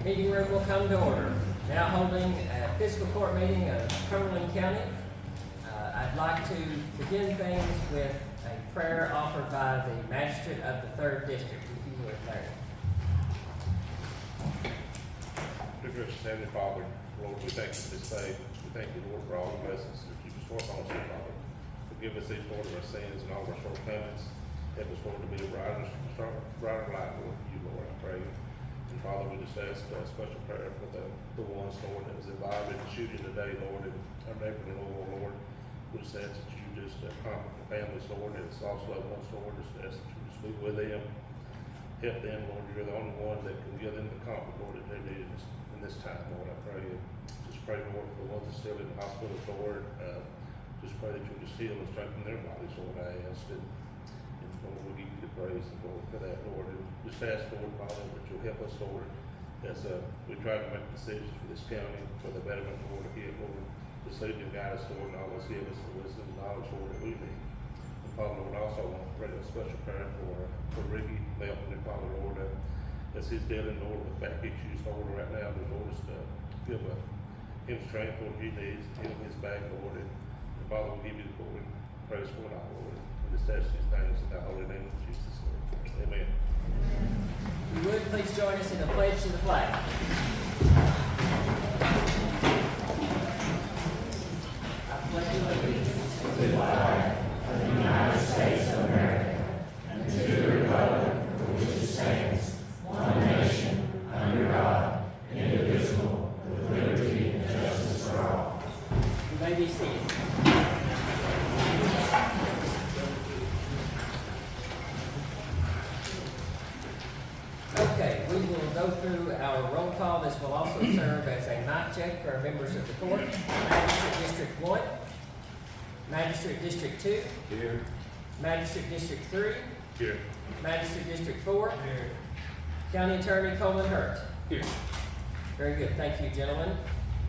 Meeting room will come to order. Now holding a fiscal court meeting of Cumberland County. I'd like to begin things with a prayer offered by the magistrate of the 3rd District, if you would, Larry. Dear gracious Heavenly Father, Lord, we thank you for this day. We thank you, Lord, for all the blessings that you bestow upon us, dear Father. Forgive us each, Lord, of our sins and all of our shortcomings. Help us, Lord, to be a brighter light, Lord, for you, Lord, I pray. And Father, we just ask a special prayer for the ones, Lord, that was involved in the shooting today, Lord, and our neighbor in Louisville, Lord. We just ask that you just comfort the families, Lord, and it's also loved ones, Lord. Just ask that you just be with them, help them, Lord. You're the only one that can give them the comfort, Lord, that they need in this time, Lord. I pray. Just pray, Lord, for the ones that are still in the hospital, Lord. Just pray that you just heal and strengthen their bodies, Lord. I ask it. Lord, we give you the praise and Lord for that, Lord. And just ask, Lord, Father, that you'll help us, Lord, as we try to make decisions for this county, for the betterment, Lord, here, Lord. Just lead and guide us, Lord, and always give us the wisdom and knowledge, Lord, that we need. And Father, Lord, I also want to pray a special prayer for Ricky Melton, and Father, Lord, as he's dealing, Lord, with back issues, Lord, right now, the Lord, just give him strength, Lord, he needs, heal his back, Lord. And Father, we give you the glory and praise for it all, Lord. Just ask these things in the holy name of Jesus, Lord. Amen. If you would, please join us in a pledge to the flag. I pledge allegiance to the flag of the United States of America and to the republic for which it stands, one nation, under God, indivisible, with liberty and justice for all. You may be seated. Okay, we will go through our roll call. This will also serve as a mic check for our members of the court. Magistrate District 1, Magistrate District 2, Here. Magistrate District 3, Here. Magistrate District 4, Here. County Attorney Coleman Hurt. Here. Very good, thank you, gentlemen.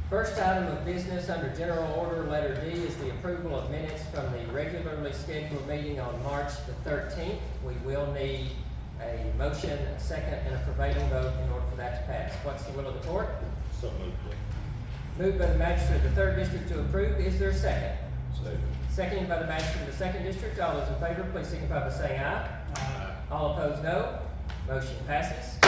First item of business under General Order Letter D is the approval of minutes from the regularly scheduled meeting on March the 13th. We will need a motion, a second, and a prevailing vote in order for that to pass. What's the will of the court? So moved. Moved by the magistrate of the 3rd District to approve. Is there a second? Second. Seconded by the magistrate of the 2nd District. All those in favor, please signify by saying aye. Aye. All opposed, no. Motion passes.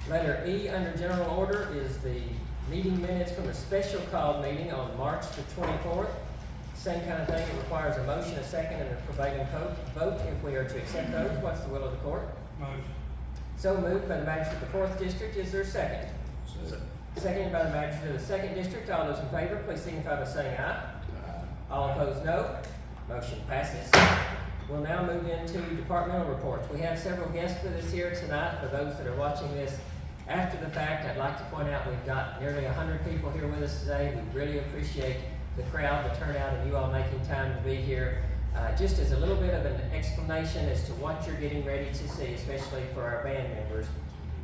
Letter E under General Order is the meeting minutes from a special called meeting on March the 24th. Same kind of thing, it requires a motion, a second, and a prevailing vote if we are to accept those. What's the will of the court? Motion. So moved by the magistrate of the 4th District. Is there a second? Second. Seconded by the magistrate of the 2nd District. All those in favor, please signify by saying aye. Aye. All opposed, no. Motion passes. We'll now move into departmental reports. We have several guests with us here tonight. For those that are watching this after the fact, I'd like to point out we've got nearly 100 people here with us today. We really appreciate the crowd, the turnout, and you all making time to be here. Just as a little bit of an explanation as to what you're getting ready to see, especially for our band members,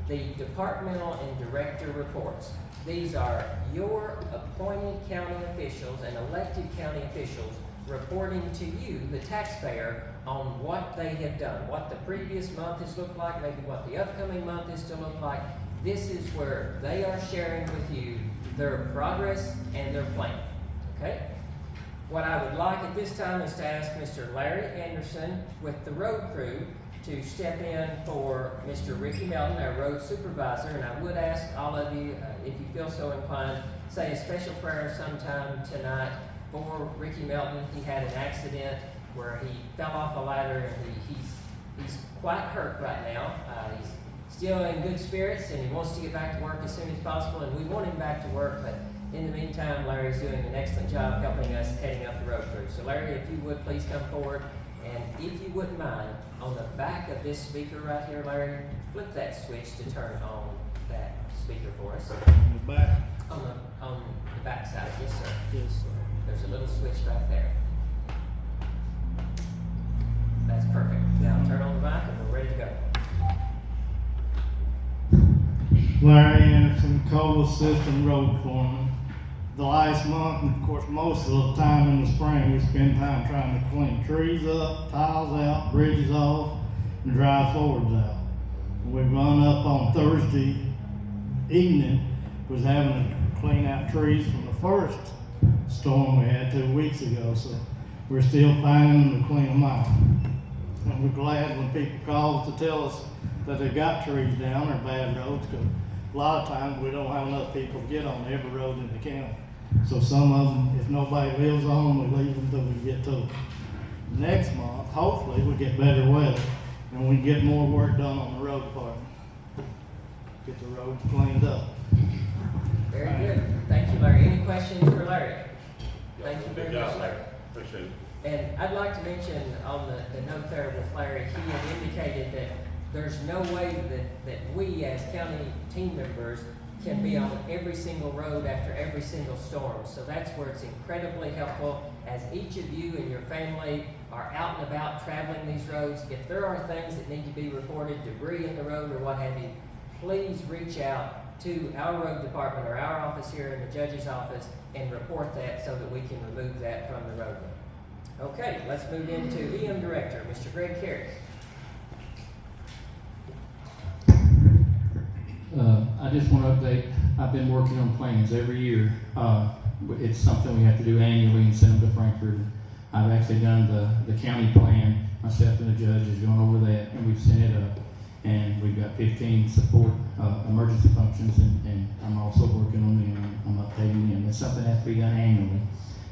the departmental and director reports. These are your appointed county officials and elected county officials reporting to you, the taxpayer, on what they have done, what the previous month has looked like, maybe what the upcoming month is to look like. This is where they are sharing with you their progress and their plan. Okay? What I would like at this time is to ask Mr. Larry Anderson with the road crew to step in for Mr. Ricky Melton, our road supervisor, and I would ask all of you, if you feel so inclined, say a special prayer sometime tonight for Ricky Melton. He had an accident where he fell off a ladder and he's quite hurt right now. He's still in good spirits and he wants to get back to work as soon as possible, and we want him back to work, but in the meantime, Larry's doing an excellent job helping us heading up the road crew. So Larry, if you would please come forward, and if you wouldn't mind, on the back of this speaker right here, Larry, flip that switch to turn on that speaker for us. On the back. On the back side, yes sir. Yes, sir. There's a little switch back there. That's perfect. Now turn on the mic and we're ready to go. Larry Anderson, Cola System Road Foreman. The last month, and of course most of the time in the spring, we spend time trying to clean trees up, tiles out, bridges off, and dry floors out. We run up on Thursday evening was having to clean out trees from the first storm we had 2 weeks ago, so we're still finding them to clean them out. And we're glad when people call to tell us that they've got trees down or bad roads, because a lot of times we don't have enough people to get on every road in the county. So some of them, if nobody lives on them, we leave them till we get to them. Next month, hopefully, we get better weather and we get more work done on the road department. Get the roads cleaned up. Very good. Thank you, Larry. Any questions for Larry? Thank you very Good job, much, Larry. Appreciate it. And I'd like to mention on the note there with Larry, he had indicated that there's no way that we as county team members can be on every single road after every single storm. So that's where it's incredibly helpful as each of you and your family are out and about traveling these roads. If there are things that need to be reported, debris in the road or what have you, please reach out to our road department or our office here in the judge's office and report that so that we can remove that from the roadway. Okay, let's move into EM Director, Mr. Greg Carey. I just want to update, I've been working on plans every year. It's something we have to do annually and send them to Frankfurt. I've actually done the county plan. Myself and the judge is going over that, and we've sent it up. And we've got 15 support emergency functions, and I'm also working on them. I'm updating them. It's something that has to be done annually.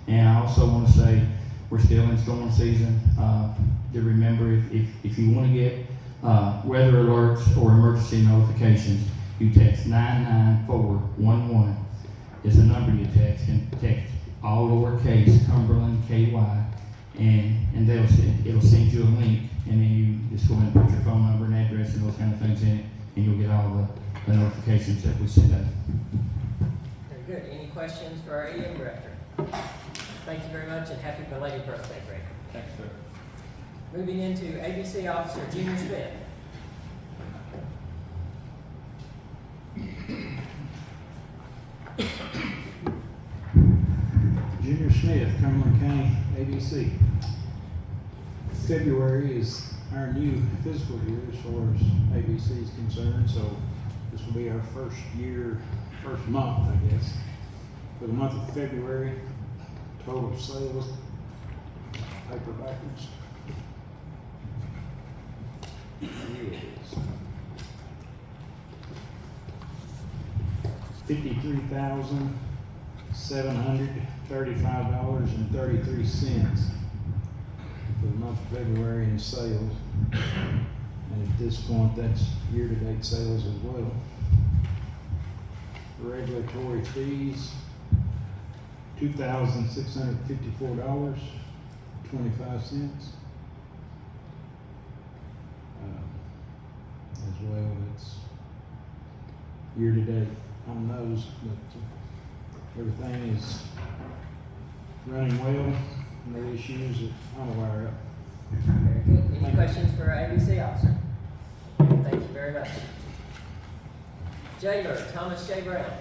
And I also want to say, we're still in storm season. To remember, if you want to get weather alerts or emergency notifications, you text 99411. It's a number you text, and text all lowercase Cumberland KY, and it'll send you a link, and then you just go in and put your phone number and address and those kind of things in it, and you'll get all the notifications that we send out. Very good. Any questions for our EM Director? Thank you very much, and happy belated birthday, Greg. Thanks, sir. Moving into ABC Officer Junior Smith. Junior Smith, Cumberland County, ABC. February is our new fiscal year as far as ABC is concerned, so this will be our first month, I guess. For the month of February, total sales, paper backwards. Here it is. $53,735.33 for the month of February in sales. And at this point, that's year-to-date sales as well. Regulatory fees, $2,654.25. As well, that's year-to-date on those, but everything is running well, no issues that I'm aware of. Very good. Any questions for our ABC Officer? Thank you very much. Jailer Thomas J. Brown.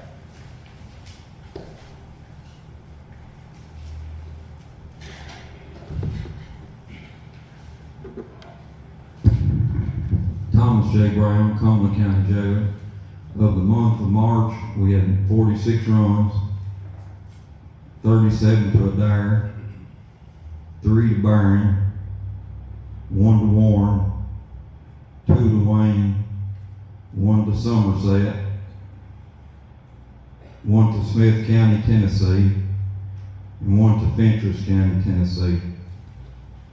Thomas J. Brown, Cumberland County Jailer. Of the month of March, we had 46 runs, 37 to Adair, 3 to Barron, 1 to Warren, 2 to Wayne, 1 to Somerset, 1 to Smith County, Tennessee, and 1 to Fentress County, Tennessee,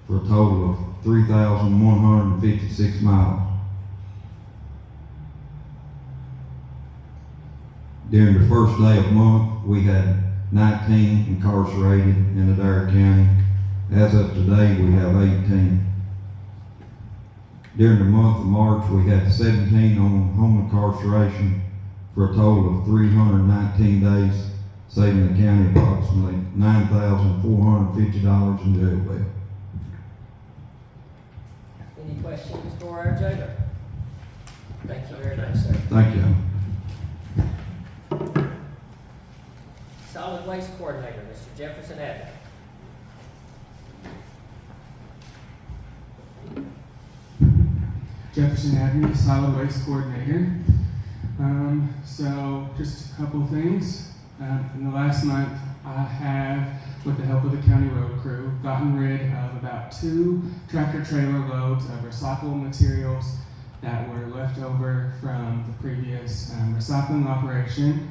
for a total of 3,156 miles. During the first day of the month, we had 19 incarcerated in Adair County. As of today, we have 18. During the month of March, we had 17 on home incarceration for a total of 319 days, saving the county approximately $9,450 in jail bail. Any questions for our jailer? Thank you very much, sir. Thank you. Solid Waste Coordinator, Mr. Jefferson Adler. Jefferson Avenue, Solid Waste Coordinator. So just a couple things. In the last month, I have, with the help of the county road crew, gotten rid of about 2 tractor trailer loads of recyclable materials that were left over from the previous recycling operation.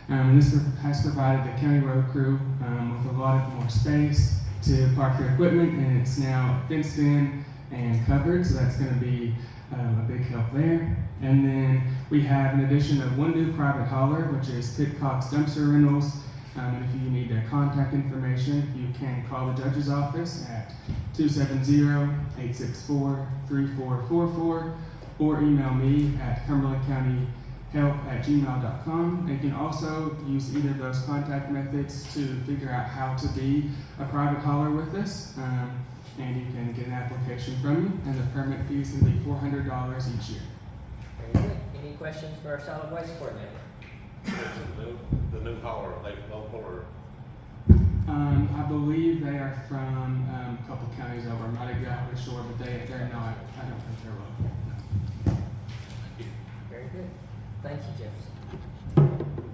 And this has provided the county road crew with a lot of more space to park their equipment, and it's now fenced in and covered, so that's going to be a big help there. And then we have an addition of 1 new private hauler, which is Pitcock's Dumpster Rentals. And if you need their contact information, you can call the judge's office at 270-864-3444 or email me at cumberlandcountyhelp@gmail.com. You can also use either of those contact methods to figure out how to be a private hauler with us. And you can get an application from me, and the permit fee is going to be $400 each year. Very good. Any questions for our solid waste coordinator? The new hauler, they local or? I believe they are from a couple counties over. I'm not exactly sure, but they're not. I don't think they're local. Very good. Thank you, Jefferson.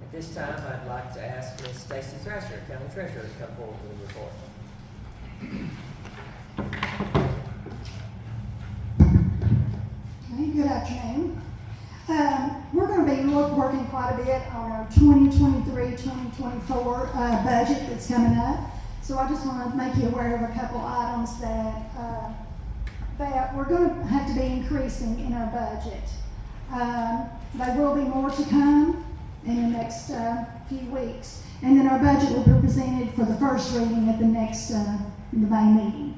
At this time, I'd like to ask Ms. Stacy Thrasher, County Treasurer, to come forward with a report. Okay, good afternoon. We're going to be working quite a bit on our 2023-2024 budget that's coming up. So I just want to make you aware of a couple items that we're going to have to be increasing in our budget. There will be more to come in the next few weeks. And then our budget will be presented for the first reading at the next the May meeting.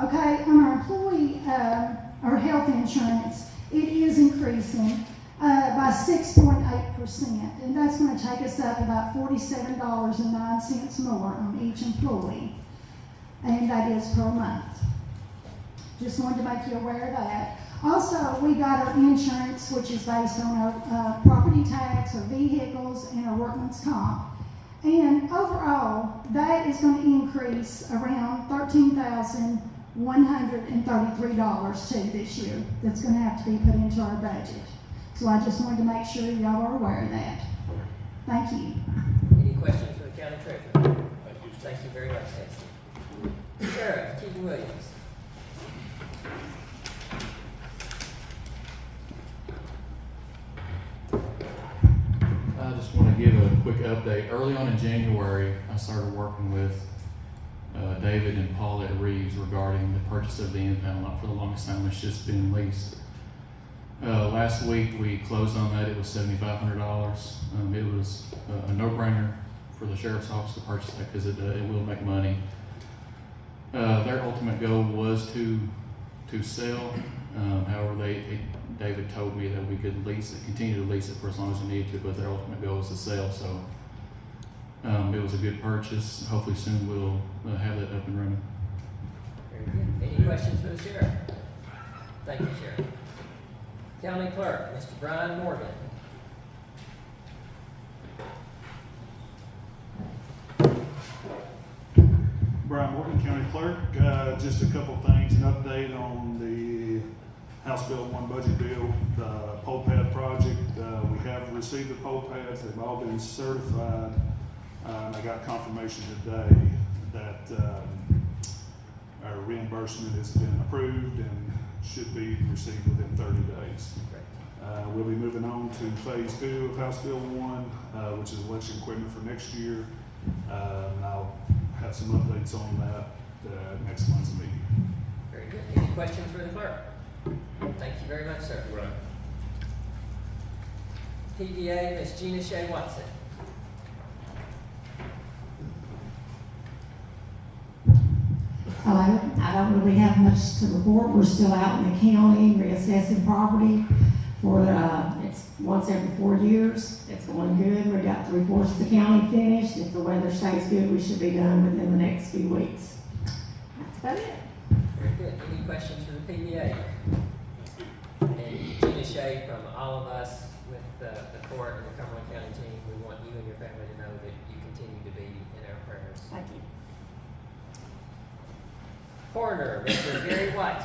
Okay, on our employee, our health insurance, it is increasing by 6.8%, and that's going to take us up about $47.09 more on each employee, and that is per month. Just wanted to make you aware of that. Also, we got our insurance, which is based on our property tax, our vehicles, and our workman's comp. And overall, that is going to increase around $13,133 too this year. That's going to have to be put into our budget. So I just wanted to make sure y'all are aware of that. Thank you. Any questions for the County Treasurer? Thank you very much, Stacy. Sheriff Keaton Williams. I just want to give a quick update. Early on in January, I started working with David and Paulette Reeves regarding the purchase of the impound lot. For the longest time, it's just been leased. Last week, we closed on that. It was $7,500. It was a no-brainer for the sheriff's office to purchase that because it will make money. Their ultimate goal was to sell. However, David told me that we could continue to lease it for as long as we needed to, but their ultimate goal was to sell. So it was a good purchase. Hopefully soon we'll have that up and running. Very good. Any questions for the sheriff? Thank you, Sheriff. County Clerk, Mr. Brian Morgan. Brian Morgan, County Clerk. Just a couple things, an update on the House Bill 1 budget bill, the pole pad project. We have received the pole pads. They've all been certified. And I got confirmation today that our reimbursement has been approved and should be received within 30 days. We'll be moving on to phase 2 of House Bill 1, which is election equipment for next year. And I'll have some updates on that next month's meeting. Very good. Any questions for the clerk? Thank you very much, sir. Right. PDA, Ms. Gina Shea Watson. Hello, I don't really have much to report. We're still out in the county reassessing property for, it's once every 4 years. It's going good. We got 3/4 of the county finished. If the weather stays good, we should be done within the next few weeks. That's about it. Very good. Any questions for the PDA? And Gina Shea, from all of us with the court and the Cumberland County team, we want you and your family to know that you continue to be in our prayers. Thank you. Coroner, Mr. Gary White.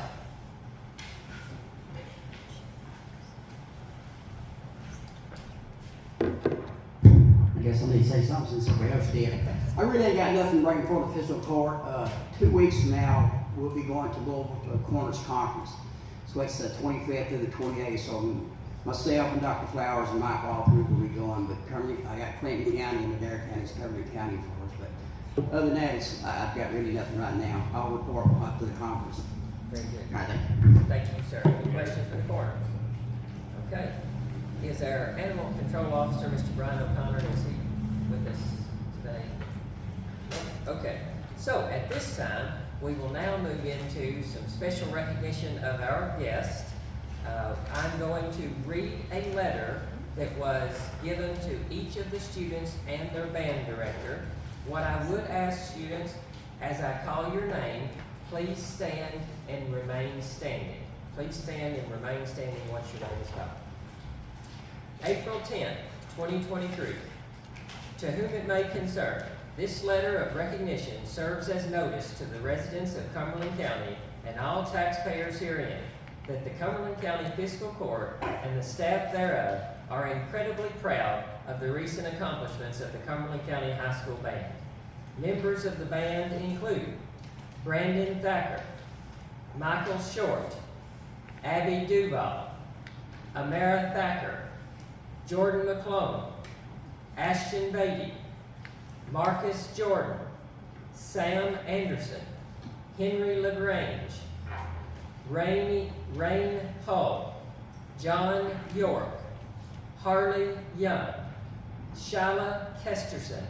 guess I need to say something since somebody else did. I really ain't got nothing right in front of the fiscal court. 2 weeks from now, we'll be going to Louisville to a Corners Conference. So it's the 25th through the 28th. So myself and Dr. Flowers and Mike all three will be going. But Cumberland, I got Clinton County and Adair County, it's Cumberland County for us. But other than that, I've got really nothing right now. I'll report after the conference. Very good. Right there. Thank you, sir. Any questions for the coroner? Okay. Is our animal control officer, Mr. Brian O'Connor, is he with us today? Okay. So at this time, we will now move into some special recognition of our guest. I'm going to read a letter that was given to each of the students and their band director. What I would ask students, as I call your name, please stand and remain standing. Please stand and remain standing once your name is called. April 10, 2023. To whom it may concern, this letter of recognition serves as notice to the residents of Cumberland County and all taxpayers herein that the Cumberland County Fiscal Court and the staff thereof are incredibly proud of the recent accomplishments of the Cumberland County High School Band. Members of the band include Brandon Thacker, Michael Short, Abby Duval, Amara Thacker, Jordan McClone, Ashton Beatty, Marcus Jordan, Sam Anderson, Henry LaGrange, Rain Hull, John York, Harley Young, Shyla Kesterson,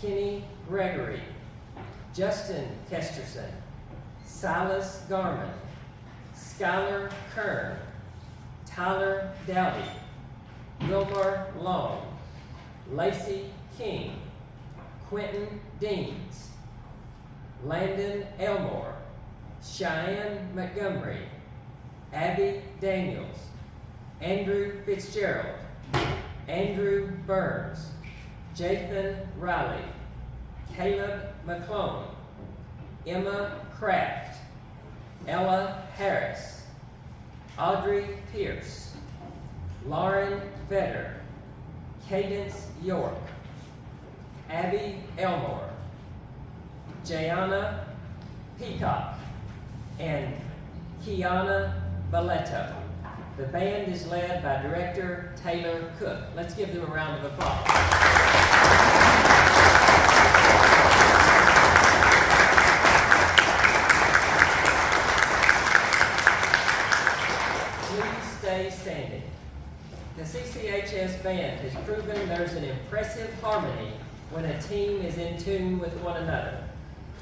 Kenny Gregory, Justin Kesterson, Silas Garman, Skylar Kern, Tyler Dowdy, Wilmar Long, Lacey King, Quentin Deans, Landon Elmore, Cheyenne Montgomery, Abby Daniels, Andrew Fitzgerald, Andrew Burns, Jathan Riley, Caleb McClone, Emma Kraft, Ella Harris, Audrey Pierce, Lauren Vetter, Cadence York, Abby Elmore, Jayana Peacock, and Kiana Balletto. The band is led by Director Taylor Cook. Let's give them a round of applause. Please stay standing. The CCHS band has proven there's an impressive harmony when a team is in tune with one another.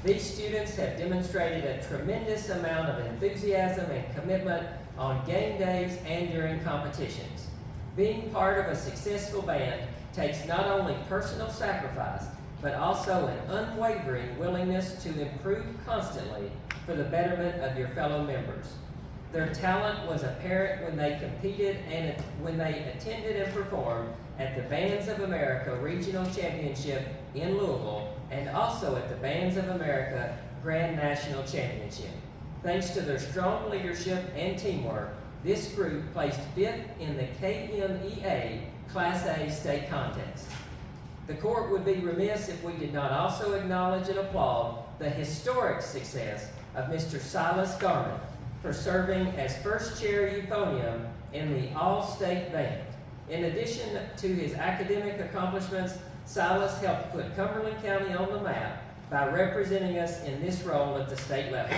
These students have demonstrated a tremendous amount of enthusiasm and commitment on game days and during competitions. Being part of a successful band takes not only personal sacrifice, but also an unwavering willingness to improve constantly for the betterment of your fellow members. Their talent was apparent when they competed and when they attended and performed at the Bands of America Regional Championship in Louisville and also at the Bands of America Grand National Championship. Thanks to their strong leadership and teamwork, this group placed 5th in the KMEA Class A state contest. The court would be remiss if we did not also acknowledge and applaud the historic success of Mr. Silas Garman for serving as first chair euphonium in the all-state band. In addition to his academic accomplishments, Silas helped put Cumberland County on the map by representing us in this role at the state level.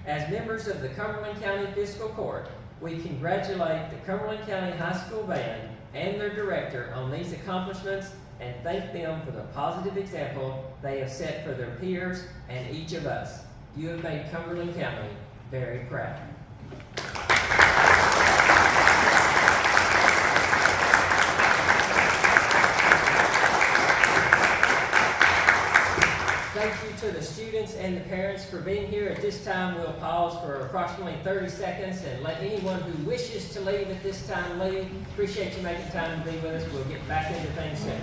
As members of the Cumberland County Fiscal Court, we congratulate the Cumberland County High School Band and their director on these accomplishments and thank them for the positive example they have set for their peers and each of us. You have made Cumberland County very proud. Thank you to the students and the parents for being here. At this time, we'll pause for approximately 30 seconds and let anyone who wishes to leave at this time leave. Appreciate you making time to be with us. We'll get back into things soon.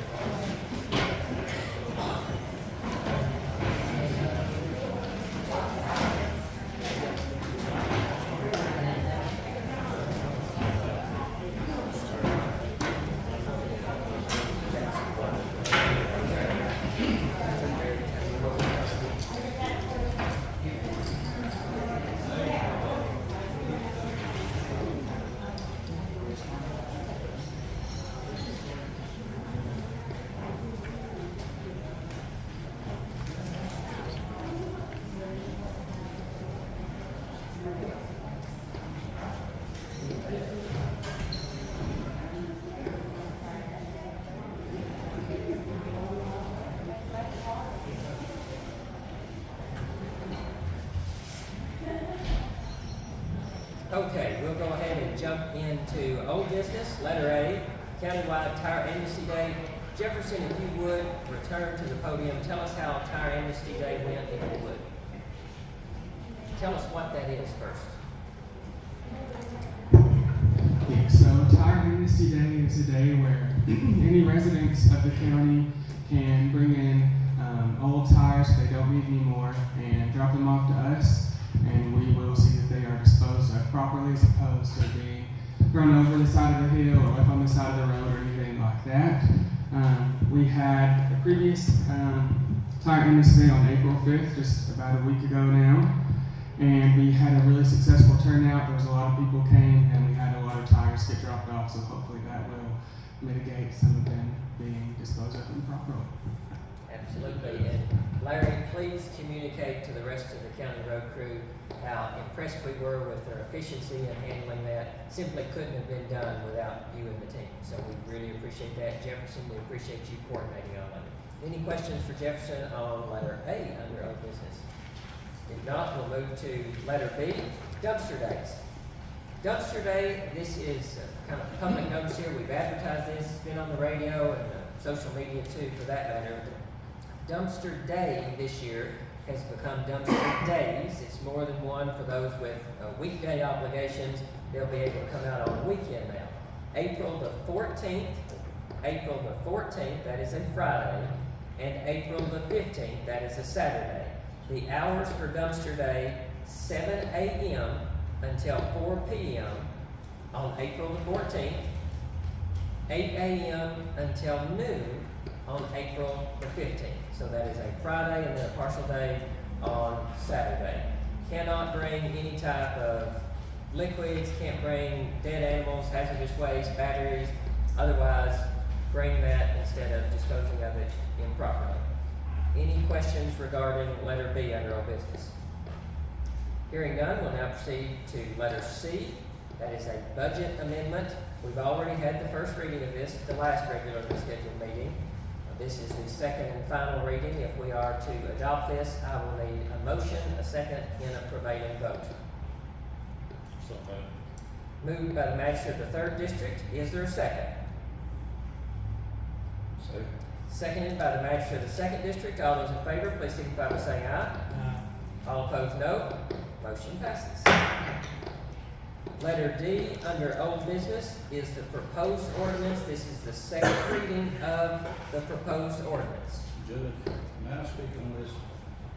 Okay, we'll go ahead and jump into old business. Letter A, countywide tire amnesty day. Jefferson, if you would, return to the podium. Tell us how tire amnesty day went, if you would. Tell us what that is first. Yeah, so Tire Amnesty Day is a day where any residents of the county can bring in old tires that they don't need anymore and drop them off to us, and we will see that they are disposed of properly as opposed to being thrown over the side of the hill or left on the side of the road or anything like that. We had a previous Tire Amnesty Day on April 5th, just about a week ago now, and we had a really successful turnout. There was a lot of people came, and we had a lot of tires get dropped off, so hopefully that will mitigate some of them being disposed of improperly. Absolutely. And Larry, please communicate to the rest of the county road crew how impressed we were with their efficiency in handling that. Simply couldn't have been done without you and the team. So we really appreciate that. Jefferson, we appreciate you coordinating all of it. Any questions for Jefferson on letter A under old business? If not, we'll move to letter B, dumpster days. Dumpster day, this is kind of public notice here. We've advertised this, it's been on the radio and social media too, for that matter. Dumpster day this year has become dumpster days. It's more than one for those with weekday obligations. They'll be able to come out on the weekend now. April the 14th, that is a Friday, and April the 15th, that is a Saturday. The hours for dumpster day, 7 a.m. until 4 p.m. on April the 14th, 8 a.m. until noon on April the 15th. So that is a Friday and then a partial day on Saturday. Cannot bring any type of liquids, can't bring dead animals, hazardous waste, batteries, otherwise bring that instead of disposing of it improperly. Any questions regarding letter B under old business? Hearing none, we'll now proceed to letter C. That is a budget amendment. We've already had the first reading of this at the last regularly scheduled meeting. This is the second and final reading. If we are to adopt this, I will need a motion, a second, and a prevailing vote. So Moved by the magistrate of the 3rd District. Is there a second? Second. Seconded by the magistrate of the 2nd District. All those in favor, please signify by saying aye. All opposed, no. Motion passes. Letter D, under old business, is the proposed ordinance. This is the second reading of the proposed ordinance. Judge, may I speak on this?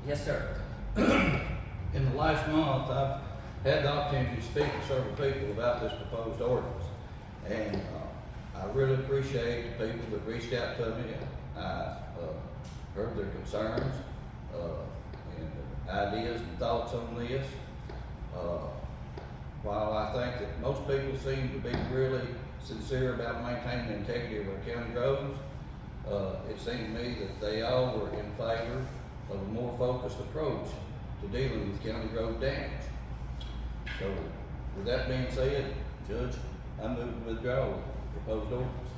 Yes, sir. In the last month, I've had the opportunity to speak to several people about this proposed ordinance. And I really appreciate the people that reached out to me. I heard their concerns and ideas and thoughts on this. While I think that most people seem to be really sincere about maintaining the integrity of our county roads, it seemed to me that they all were in favor of a more focused approach to dealing with county road damage. So, with that being said, Judge, I move to withdraw the proposed ordinance.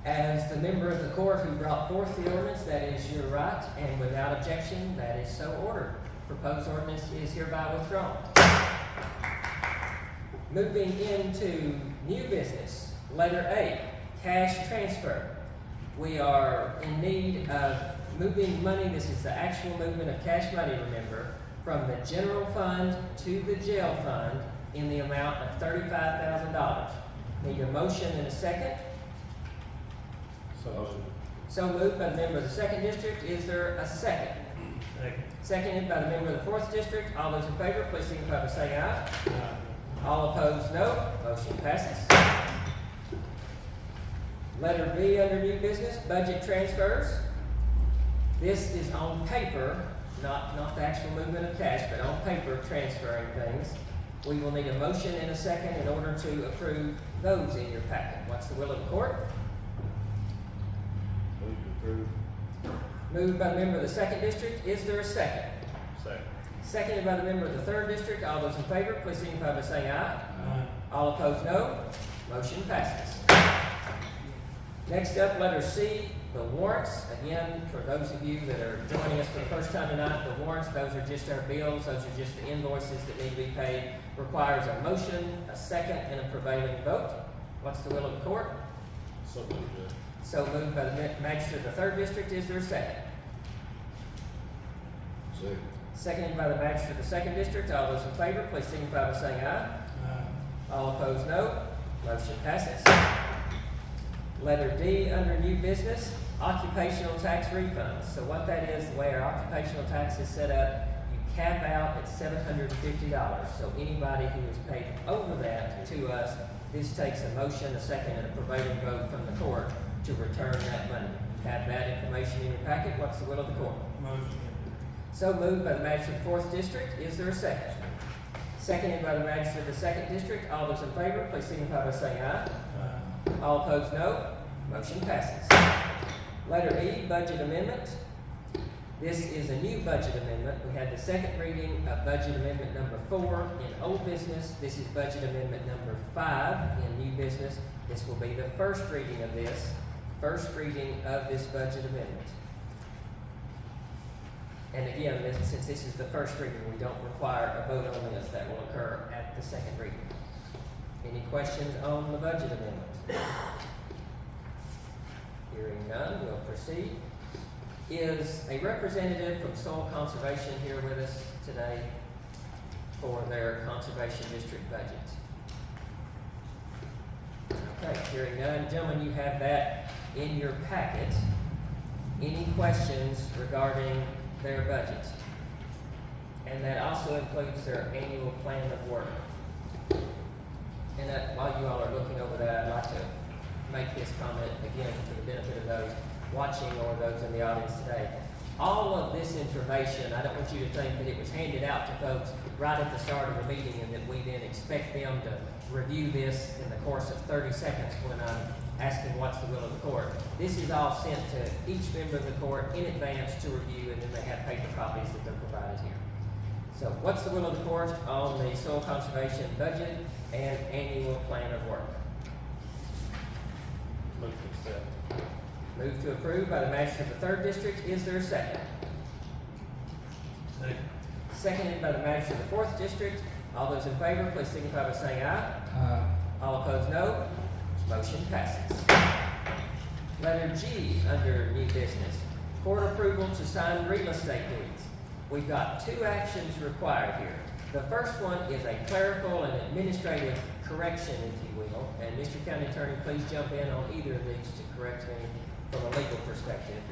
As the member of the court who brought forth the ordinance, that is your right, and without objection, that is so ordered. Proposed ordinance is hereby withdrawn. Moving into new business, letter A, cash transfer. We are in need of moving money. This is the actual movement of cash money, remember, from the general fund to the jail fund in the amount of $35,000. Need a motion and a second? So moved by the member of the 2nd District. Is there a second? Second. Seconded by the member of the 4th District. All those in favor, please signify by saying aye. All opposed, no. Motion passes. Letter B under new business, budget transfers. This is on paper, not the actual movement of cash, but on paper transferring things. We will need a motion and a second in order to approve those in your packet. What's the will of the court? Move to approve. Moved by the member of the 2nd District. Is there a second? Second. Seconded by the member of the 3rd District. All those in favor, please signify by saying aye. All opposed, no. Motion passes. Next up, letter C, the warrants. Again, for those of you that are joining us for the first time tonight, the warrants, those are just our bills. Those are just the invoices that need to be paid requires a motion, a second, and a prevailing vote. What's the will of the court? So moved, Judge. So moved by the magistrate of the third district. Is there a second? Second. Seconded by the magistrate of the second district. All those in favor, please signify by saying aye. All opposed, no. Motion passes. Letter D, under new business, occupational tax refunds. So what that is, the way our occupational tax is set up, you cap out at $750. So anybody who has paid over that to us, this takes a motion, a second, and a prevailing vote from the court to return that money. Have that information in your packet. What's the will of the court? Motion. So moved by the magistrate of the fourth district. Is there a second? Seconded by the magistrate of the second district. All those in favor, please signify by saying aye. All opposed, no. Motion passes. Letter E, budget amendment. This is a new budget amendment. We had the second reading of budget amendment number 4 in old business. This is budget amendment number 5 in new business. This will be the first reading of this. First reading of this budget amendment. And again, since this is the first reading, we don't require a vote on this. That will occur at the second reading. Any questions on the budget amendment? Hearing none, we'll proceed. Is a representative from Soil Conservation here with us today for their Conservation District budget? Okay, hearing none. Gentlemen, you have that in your packet. Any questions regarding their budget? And that also includes their annual plan of work. And that, while you all are looking over that, I'd like to make this comment again for the benefit of those watching or those in the audience today. All of this information, I don't want you to think that it was handed out to folks right at the start of the meeting and that we then expect them to review this in the course of 30 seconds when I'm asking what's the will of the court. This is all sent to each member of the court in advance to review, and then they have paper copies that they're provided here. So what's the will of the court on the soil conservation budget and annual plan of work? Move to accept. Move to approve by the magistrate of the third district. Is there a second? Second. Seconded by the magistrate of the fourth district. All those in favor, please signify by saying aye. All opposed, no. Motion passes. Letter G, under new business, court approval to sign real estate deeds. We've got 2 actions required here. The first one is a clerical and administrative correction, if you will. And Mr. County Attorney, please jump in on either of these to correct me from a legal perspective.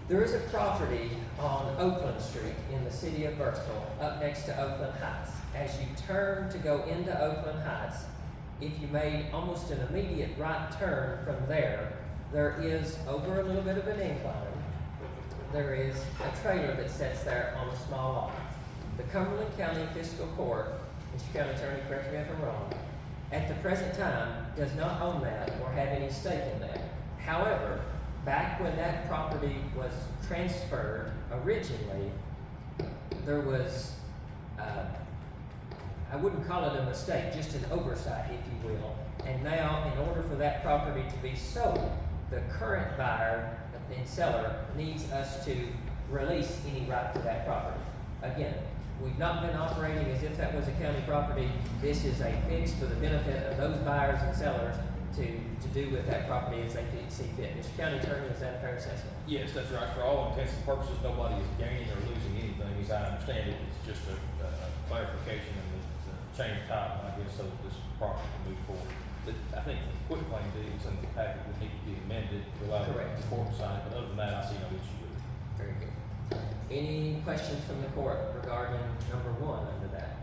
There is a property on Oakland Street in the city of Burkeville, up next to Oakland Heights. As you turn to go into Oakland Heights, if you made almost an immediate right turn from there, there is, over a little bit of an incline, there is a trailer that sits there on a small lot. The Cumberland County Fiscal Court, Mr. County Attorney, correct me if I'm wrong, at the present time does not own that or have any stake in that. However, back when that property was transferred originally, there was, I wouldn't call it a mistake, just an oversight, if you will. And now, in order for that property to be sold, the current buyer and seller needs us to release any right to that property. Again, we've not been operating as if that was a county property. This is a fix for the benefit of those buyers and sellers to do with that property as they see fit. Mr. County Attorney, is that a fair assessment? Yes, that's right. For all intents and purposes, nobody is gaining or losing anything, as I understand it. It's just a clarification and the change of title, I guess, so that this property can move forward. I think the quick claim deeds and the packet would need to be amended to allow the court to sign it, but other than that, I see no issue with it. Very good. Any questions from the court regarding number 1 under that?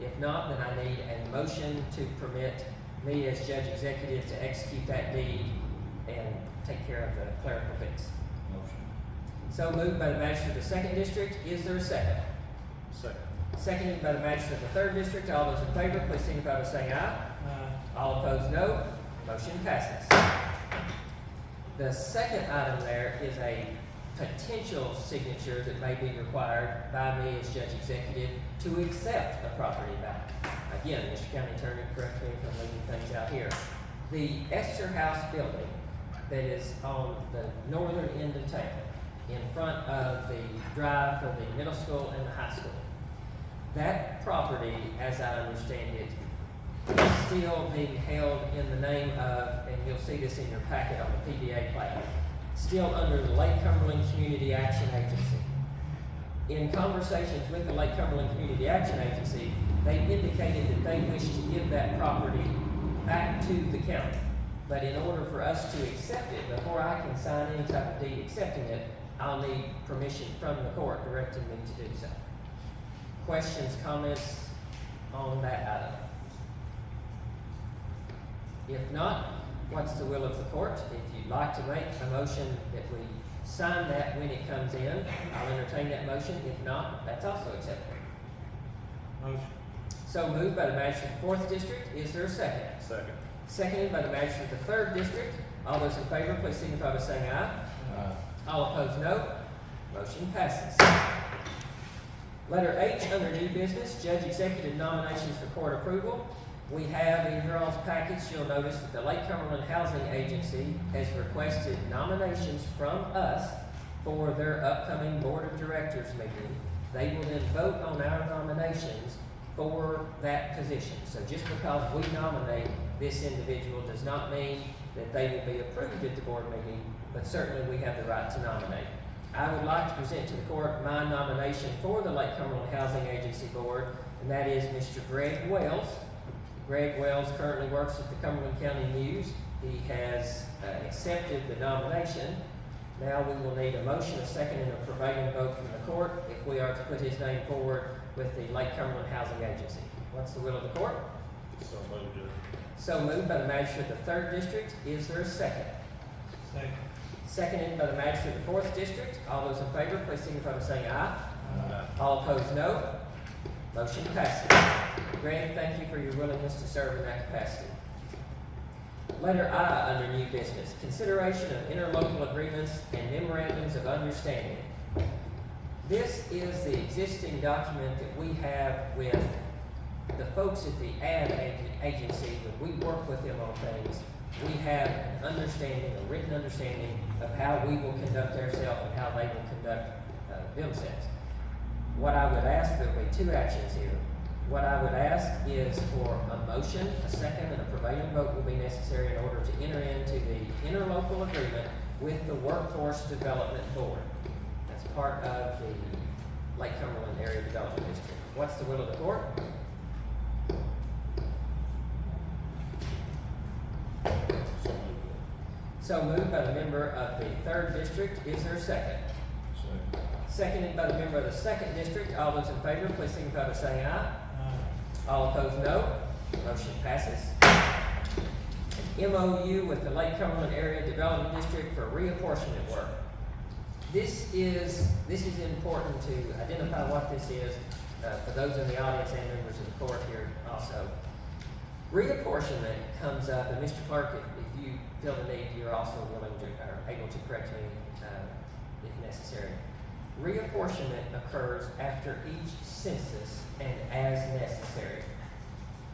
If not, then I need a motion to permit me as judge executive to execute that deed and take care of the clerical fix. Motion. So moved by the magistrate of the second district. Is there a second? Second. Seconded by the magistrate of the third district. All those in favor, please signify by saying aye. All opposed, no. Motion passes. The second item there is a potential signature that may be required by me as judge executive to accept a property back. Again, Mr. County Attorney, correct me if I'm leaving things out here. The Esther House building that is on the northern end of town, in front of the drive for the middle school and the high school. That property, as I understand it, is still being held in the name of, and you'll see this in your packet on the PDA plat, still under the Lake Cumberland Community Action Agency. In conversations with the Lake Cumberland Community Action Agency, they indicated that they wish to give that property back to the county. But in order for us to accept it, before I can sign any type of deed accepting it, I'll need permission from the court directing me to do so. Questions, comments on that item? If not, what's the will of the court? If you'd like to make a motion that we sign that when it comes in, I'll entertain that motion. If not, that's also acceptable. Motion. So moved by the magistrate of the 4th District. Is there a second? Second. Seconded by the magistrate of the 3rd District. All those in favor, please signify by saying aye. Aye. All opposed, no. Motion passes. Letter H under new business, judge executive nominations for court approval. We have in your all's package, you'll notice that the Lake Cumberland Housing Agency has requested nominations from us for their upcoming board of directors meeting. They will then vote on our nominations for that position. So just because we nominate this individual does not mean that they will be approved at the board meeting, but certainly we have the right to nominate. I would like to present to the court my nomination for the Lake Cumberland Housing Agency Board, and that is Mr. Greg Wells. Greg Wells currently works at the Cumberland County News. He has accepted the nomination. Now we will need a motion, a second, and a prevailing vote from the court if we are to put his name forward with the Lake Cumberland Housing Agency. What's the will of the court? So moved, Judge. So moved by the magistrate of the 3rd District. Is there a second? Second. Seconded by the magistrate of the 4th District. All those in favor, please signify by saying aye. Aye. All opposed, no. Motion passes. Greg, thank you for your willingness to serve in that capacity. Letter I under new business, consideration of interlocal agreements and memorandums of understanding. This is the existing document that we have with the folks at the ad agency. When we work with them on things, we have an understanding, a written understanding of how we will conduct ourselves and how they will conduct themselves. What I would ask, there will be two actions here. What I would ask is for a motion, a second, and a prevailing vote will be necessary in order to enter into the interlocal agreement with the Workforce Development Board. That's part of the Lake Cumberland Area Development District. What's the will of the court? So moved by the member of the 3rd District. Is there a second? Second. Seconded by the member of the 2nd District. All those in favor, please signify by saying aye. All opposed, no. Motion passes. An MOU with the Lake Cumberland Area Development District for reapportionment work. This is important to identify what this is for those in the audience and members of the court here also. Reapportionment comes up, and Mr. Clerk, if you feel the need, you're also willing to, or able to correct me if necessary. Reapportionment occurs after each census and as necessary.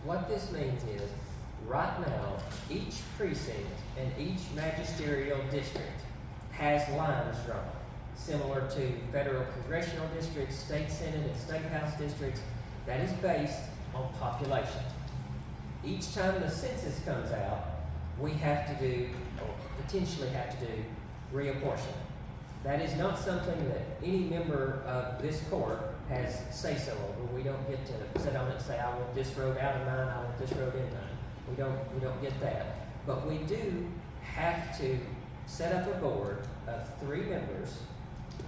What this means is, right now, each precinct and each magisterial district has lines drawn, similar to federal congressional districts, state senate and state house districts, that is based on population. Each time the census comes out, we have to do, or potentially have to do, reapportionment. That is not something that any member of this court has say-so over. We don't get to sit on it and say, I want this road out of mine, I want this road in mine. We don't get that. But we do have to set up a board of 3 members.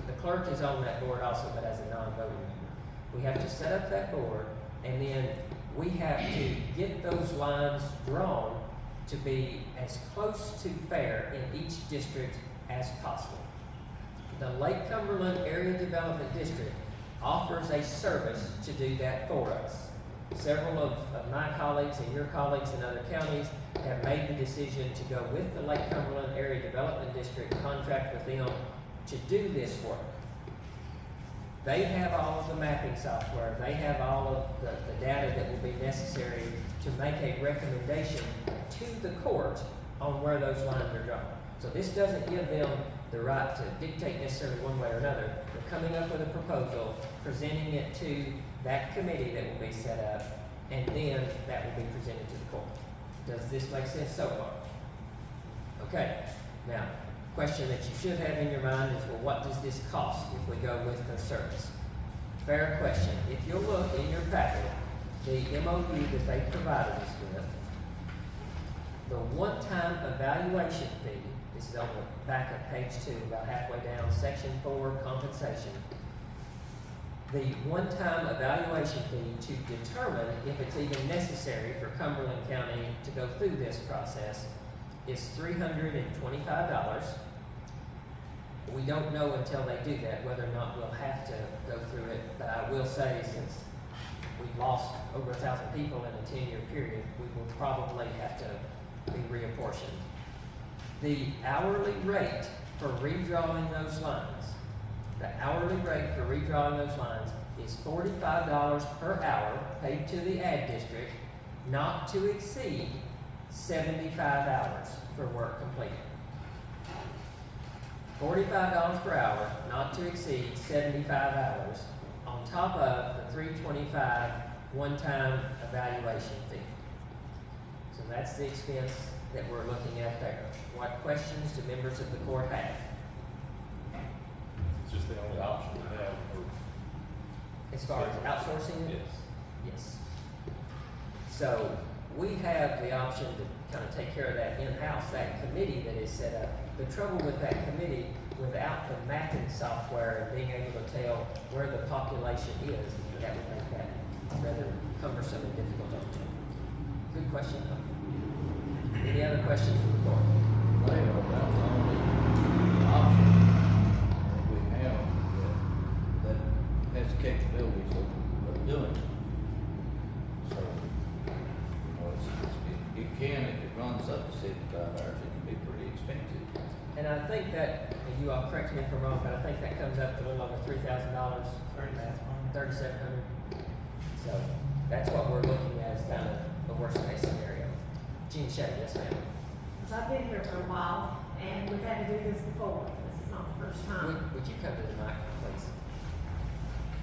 The clerk is on that board also, but as a non-voting member. We have to set up that board, and then we have to get those lines drawn to be as close to fair in each district as possible. The Lake Cumberland Area Development District offers a service to do that for us. Several of my colleagues and your colleagues in other counties have made the decision to go with the Lake Cumberland Area Development District, contract with them to do this work. They have all of the mapping software. They have all of the data that will be necessary to make a recommendation to the court on where those lines are drawn. So this doesn't give them the right to dictate necessarily one way or another. They're coming up with a proposal, presenting it to that committee that will be set up, and then that will be presented to the court. Does this make sense so far? Okay, now, question that you should have in your mind is, well, what does this cost if we go with their service? Fair question. If you'll look in your packet, the MOU that they provided us with, the one-time evaluation fee, this is on the back of page 2, about halfway down, section 4, compensation. The one-time evaluation fee to determine if it's even necessary for Cumberland County to go through this process is $325. We don't know until they do that whether or not we'll have to go through it, but I will say, since we've lost over 1,000 people in a 10-year period, we will probably have to be reapportioned. The hourly rate for redrawing those lines, is $45 per hour paid to the ag district, not to exceed 75 hours for work completed. $45 per hour, not to exceed 75 hours, on top of the $325 one-time evaluation fee. So that's the expense that we're looking at there. What questions do members of the court have? It's just the only option we have, or As far as outsourcing it? yes. Yes. So we have the option to kind of take care of that in-house, that committee that is set up. The trouble with that committee, without the mapping software and being able to tell where the population is, that would make that rather cumbersome and difficult. Good question, though. Any other questions from the court? They are about the only option we have that has the capabilities of doing it. So, you know, it can, if it runs up to 75 hours, it can be pretty expensive. And I think that, and you all correct me if I'm wrong, but I think that comes up to a little over $3,000. $3,700. So that's what we're looking at as kind of the worst case scenario. Jean Shea, yes ma'am. So I've been here for a while, and we've had to do this before. This is not the first time. Would you come to the mic, please?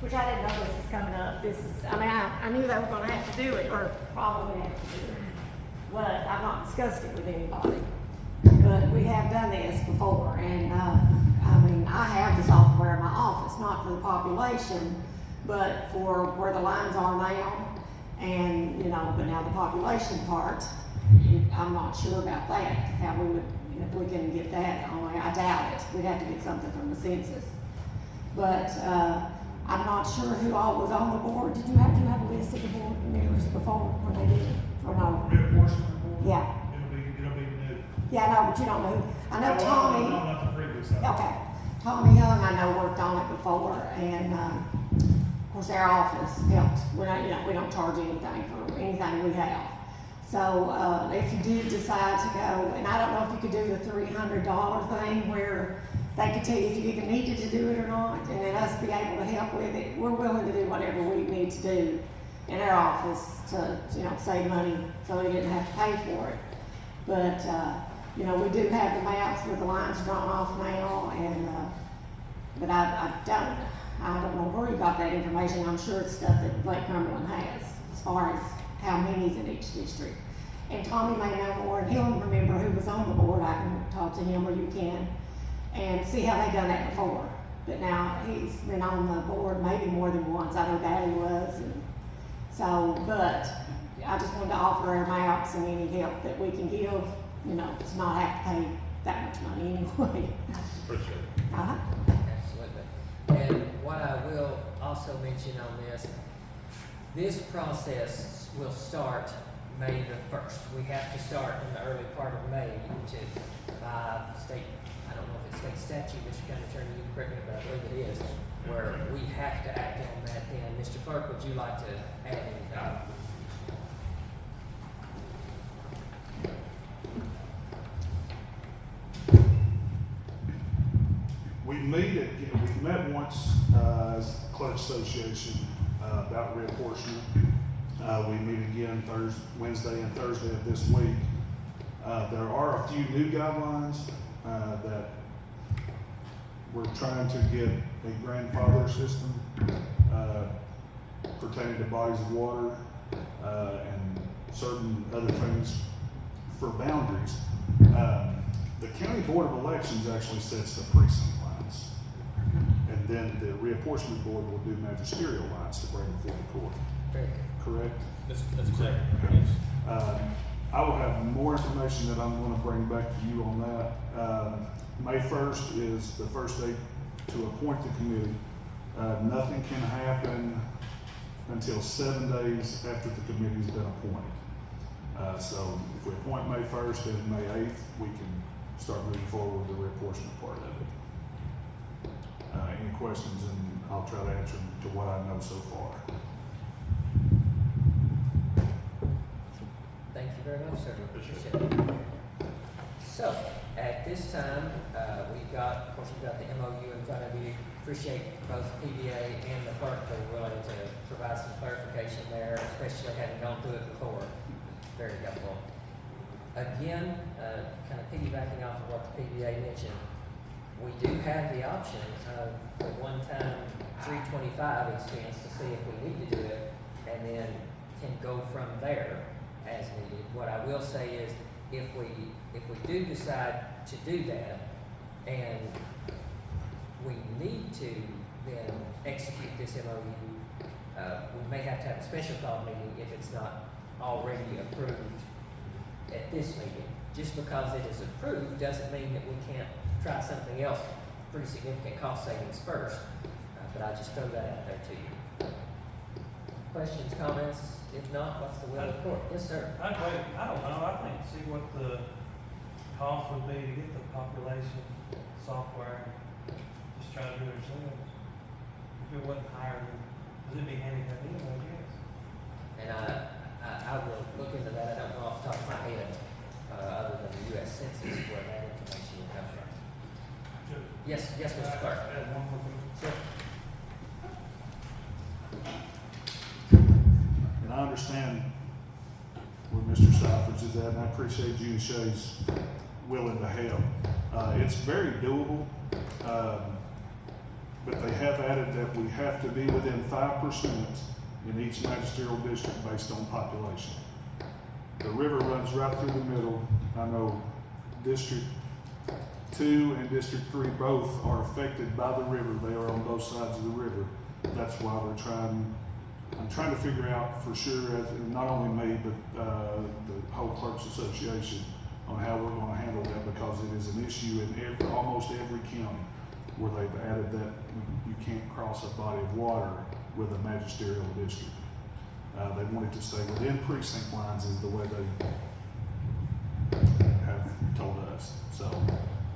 Which I didn't know this was coming up. This is, I mean, I knew they were gonna have to do it, or probably have to do it. But I've not discussed it with anybody. But we have done this before, and, I mean, I have the software in my office, not for the population, but for where the lines are now, and, you know, but now the population part, I'm not sure about that, how we would, if we can get that, only I doubt it. We'd have to get something from the census. But, I'm not sure who all was on the board. Did you have to have a list of the board members before when they did it, or no? Reapportionment board? Yeah. It'll be new. Yeah, no, but you don't know who. I know No, Tommy. No, not the previous. Okay. Tommy Young, I know, worked on it before, and, of course, our office helped. We don't charge anything for anything we have. So, if you do decide to go, and I don't know if you could do the $300 thing where they could tell you if you even needed to do it or not, and then us be able to help with it. We're willing to do whatever we need to do in our office to, you know, save money so we didn't have to pay for it. But, you know, we do have the maps with the lines drawn off now, and, but I don't know where you got that information. I'm sure it's stuff that Lake Cumberland has, as far as how many's in each district. And Tommy may know more, and he'll remember who was on the board. I can talk to him, or you can, and see how they done that before. But now he's been on the board maybe more than once. I know Daddy was, and so, but I just wanted to offer our maps and any help that we can give, you know, to not have to pay that much money anyway. Appreciate it. Absolutely. And what I will also mention on this process will start May the 1st. We have to start in the early part of May by state, I don't know if it's state statute, Mr. County Attorney, you can correct me, but I believe it is, where we have to act on that then. Mr. Clerk, would you like to add anything? We've met once, as the Clerks Association, about reapportionment. We meet again Wednesday and Thursday of this week. There are a few new guidelines, that we're trying to get a grandfather system, pertaining to bodies of water, and certain other things for boundaries. The county board of elections actually sets the precinct lines. And then the reapportionment board will do magisterial lines to bring before the court. Very good. Correct? That's exactly, yes. I will have more information that I'm gonna bring back to you on that. May 1st is the first day to appoint the committee. Nothing can happen until 7 days after the committee's been appointed. So if we appoint May 1st and May 8th, we can start moving forward with the reapportionment part of it. Any questions, and I'll try to answer them to what I know so far. Thank you very much, sir. Appreciate it. So, at this time, we've got, of course, you've got the MOU in front of you. Appreciate both PBA and the clerk for willing to provide some clarification there, especially having gone through it before. Very helpful. Again, kind of piggybacking off of what the PBA mentioned, we do have the option of a one-time 325 expense to see if we need to do it, and then can go from there as needed. What I will say is, if we do decide to do that, and we need to then execute this MOU, we may have to have a special call meeting if it's not already approved at this meeting. Just because it is approved doesn't mean that we can't try something else, pretty significant cost savings first. But I just throw that out there to you. Questions, comments? If not, what's the will of the court? Yes, sir. I don't know, I think, see what the cost would be to get the population software, just try to do it ourselves. If it wasn't higher than, because it'd be handicap anyway, I guess. And I will look into that. I don't know off the top of my head, other than the U.S. Census, where that information comes from. Yes, Mr. Clark. I had one more thing. Sure. And I understand where Mr. Cyphers is at, and I appreciate you and Shay's willing to help. It's very doable, but they have added that we have to be within 5% in each magisterial district based on population. The river runs right through the middle. I know District 2 and District 3 both are affected by the river. They are on both sides of the river. That's why I'm trying to figure out for sure, not only me, but the whole Clerks Association, on how we're going to handle that, because it is an issue in almost every county where they've added that you can't cross a body of water with a magisterial district. They want it to stay within precinct lines is the way they have told us. So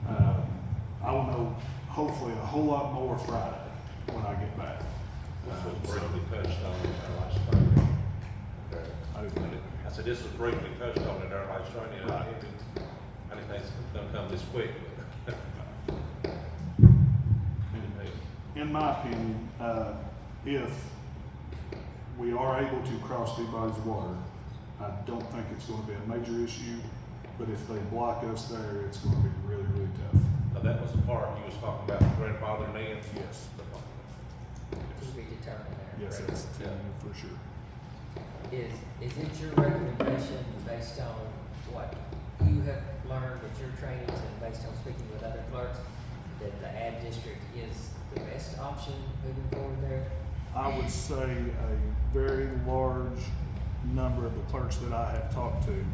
I will know hopefully a whole lot more Friday when I get back. This was briefly touched on in our last training. I didn't know. I said this was briefly touched on in our last training. Right. I didn't think it's gonna come this quick. In my opinion, if we are able to cross the bodies of water, I don't think it's going to be a major issue. But if they block us there, it's going to be really, really tough. Now, that was the part you was talking about, grandfather and in. Yes. To be determined there. Yes, correct? it's for sure. Is it your recommendation based on what you have learned at your trainings and based on speaking with other clerks that the ad district is the best option moving forward there? I would say a very large number of the clerks that I have talked to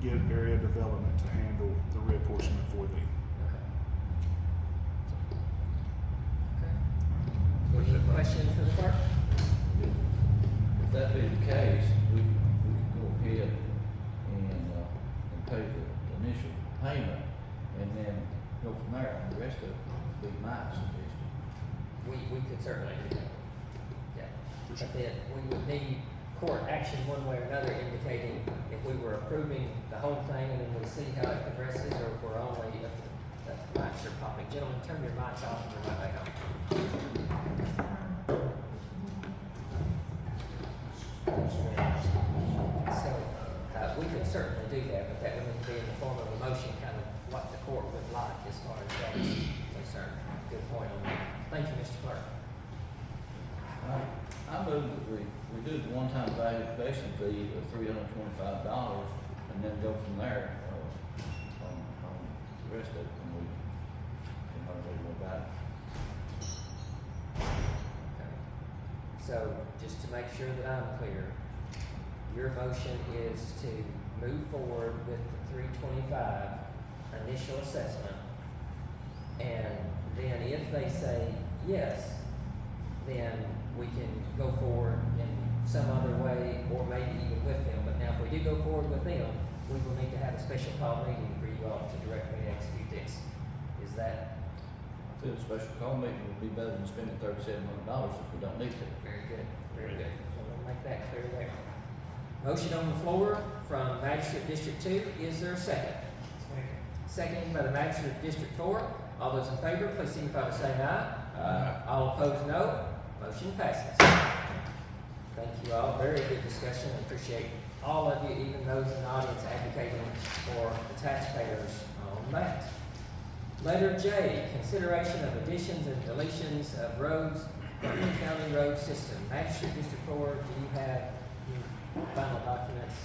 get area development to handle the reapportionment for them. Okay. Any questions for the clerk? If that be the case, we could go ahead and pay the initial payment and then go from there. And the rest of it would be my suggestion. We could certainly do that. Yeah. But then we would need court action one way or another indicating if we were approving the whole thing and then we see how it progresses, or if we're only, if the mics are popping. Gentlemen, turn your mics off and right back on. So, we could certainly do that, but that would need to be in the form of a motion, kind of what the court would like as far as that is concerned. Good point on that. Thank you, Mr. Clerk. I move that we do the one-time valuation fee of $325 and then go from there, on the rest of it, and we can learn a little more about it. Okay. So, just to make sure that I'm clear, your motion is to move forward with the 325 initial assessment, and then if they say yes, then we can go forward in some other way, or maybe even with them. But now, if we do go forward with them, we will need to have a special call meeting for you all to directly execute this. Is that I feel a special call meeting would be better than spending $3,700 if we don't need to. very good? Very good. So we'll make that clear there. Motion on the floor from Magistrate District 2. Is there a second? Seconded by the Magistrate of District 4. All those in favor, please signify by saying aye. Aye. All opposed, no. Motion passes. Thank you all. Very good discussion. Appreciate all of you, even those in the audience, advocating for the taxpayers on that. Letter J, consideration of additions and deletions of roads from the county road system. Magistrate District 4, do you have your final documents,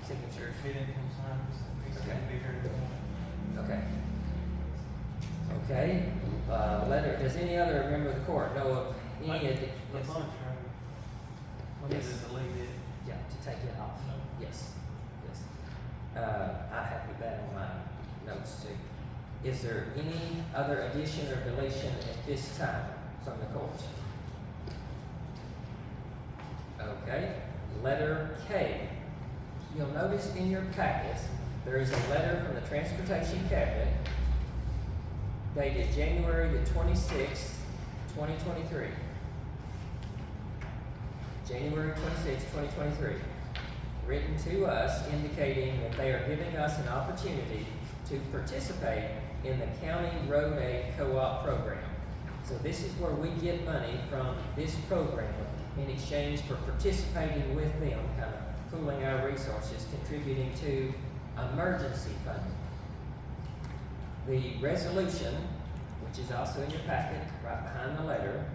signatures? He didn't come sign this, he's gonna be here tomorrow. Okay. Okay, letter, does any other member of the court know of any of the? The Yes. bunch, right? We need to delete it. Yeah, to take it off. Yes, yes. I have that on my notes too. Is there any other addition or deletion at this time from the court? Okay, letter K. You'll notice in your packets, there is a letter from the Transportation Cabinet dated January the 26th, 2023. January 26th, 2023. Written to us indicating that they are giving us an opportunity to participate in the County Road Aid Co-op program. So this is where we get money from this program in exchange for participating with them, kind of pooling our resources, contributing to emergency funding. The resolution, which is also in your packet, right behind the letter.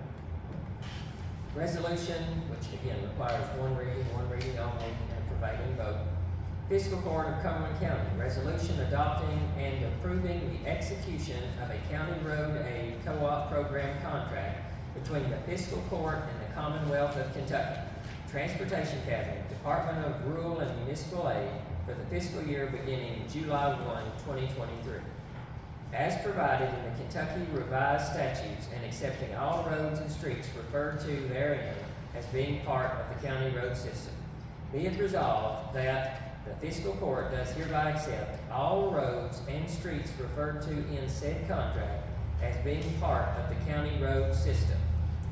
Resolution, which again requires one reading only, and a prevailing vote. Fiscal Court of Cumberland County, resolution adopting and approving the execution of a County Road Aid Co-op program contract between the Fiscal Court and the Commonwealth of Kentucky, Transportation Cabinet, Department of Rural and Municipal Aid for the fiscal year beginning July 1, 2023. As provided in the Kentucky Revised Statutes and accepting all roads and streets referred to therein as being part of the county road system. Be it resolved that the Fiscal Court does hereby accept all roads and streets referred to in said contract as being part of the county road system.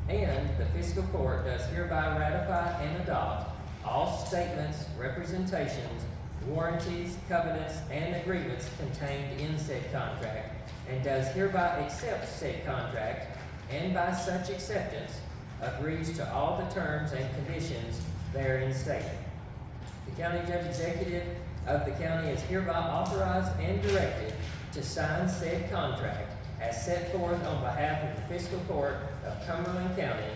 And the Fiscal Court does hereby ratify and adopt all statements, representations, warranties, covenants, and agreements contained in said contract, and does hereby accept said contract, and by such acceptance agrees to all the terms and conditions therein stated. The County Judge Executive of the county is hereby authorized and directed to sign said contract as set forth on behalf of the Fiscal Court of Cumberland County,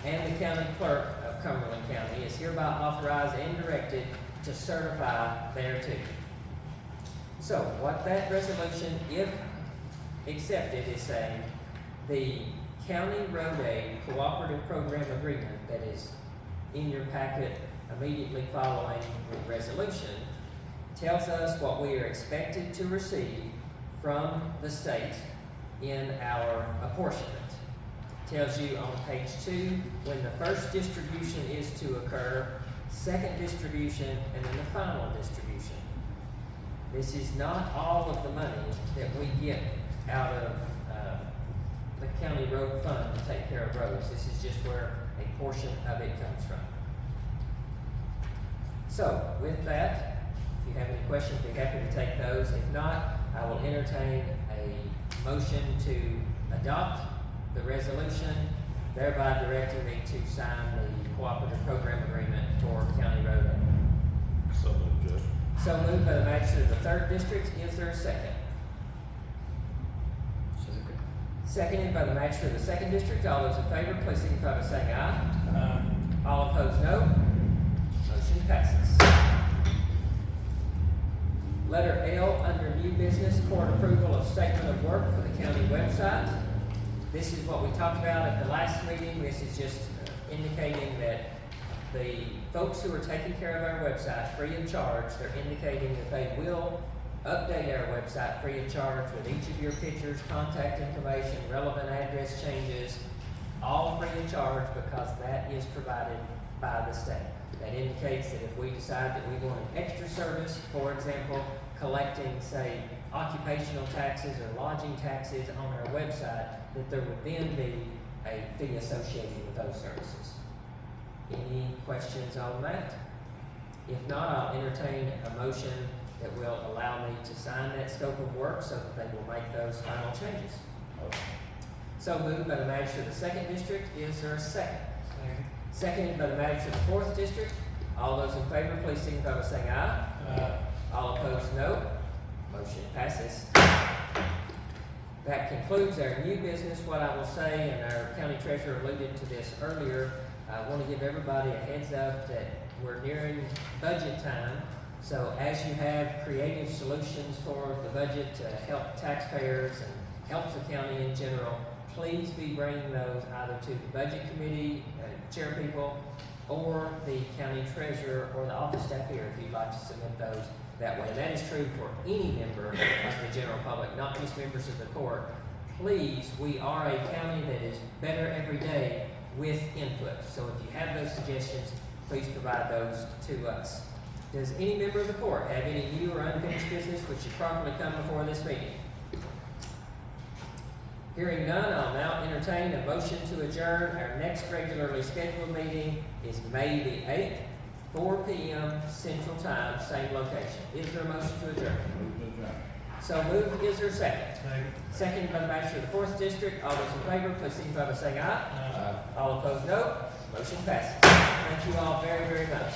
and the County Clerk of Cumberland County is hereby authorized and directed to certify thereto. So, what that resolution, if accepted, is saying the County Road Aid Cooperative Program Agreement that is in your packet immediately following the resolution tells us what we are expected to receive from the state in our apportionment. Tells you on page 2 when the first distribution is to occur, second distribution, and then the final distribution. This is not all of the money that we get out of the county road fund to take care of roads. This is just where a portion of it comes from. So, with that, if you have any questions, be happy to take those. If not, I will entertain a motion to adopt the resolution, thereby directing me to sign the cooperative program agreement for County Road Aid. So moved, Judge. So moved by the magistrate of the 3rd District. Is there a second? Seconded by the magistrate of the second district. All those in favor, please signify by saying aye. All opposed, no. Motion passes. Letter L, under new business, court approval of statement of work for the county website. This is what we talked about at the last meeting. This is just indicating that the folks who are taking care of our website free of charge, they're indicating that they will update our website free of charge with each of your pictures, contact information, relevant address changes, all free of charge because that is provided by the state. That indicates that if we decide that we want an extra service, for example, collecting, say, occupational taxes or lodging taxes on our website, that there would then be a fee associated with those services. Any questions on that? If not, I'll entertain a motion that will allow me to sign that scope of work so that they will make those final changes. So moved by the magistrate of the second district. Is there a second? Seconded by the magistrate of the fourth district. All those in favor, please signify by saying aye. All opposed, no. Motion passes. That concludes our new business. What I will say, and our county treasurer alluded to this earlier, I want to give everybody a heads up that we're nearing budget time. So as you have creative solutions for the budget to help taxpayers and help the county in general, please be bringing those either to the budget committee, chair people, or the county treasurer or the office staff here if you'd like to submit those that way. And that is true for any member of the general public, not just members of the court. Please, we are a county that is better every day with input. So if you have those suggestions, please provide those to us. Does any member of the court have any new or unfinished business which should properly come before this meeting? Hearing none, I'll now entertain a motion to adjourn. Our next regularly scheduled meeting is May the 8th, 4 p.m. Central Time, same location. Is there a motion to adjourn? So moved. Is there a second? Second by the magistrate of the 4th District. All those in favor, please signify by saying aye. All opposed, no. Motion passes. Thank you all very, very much.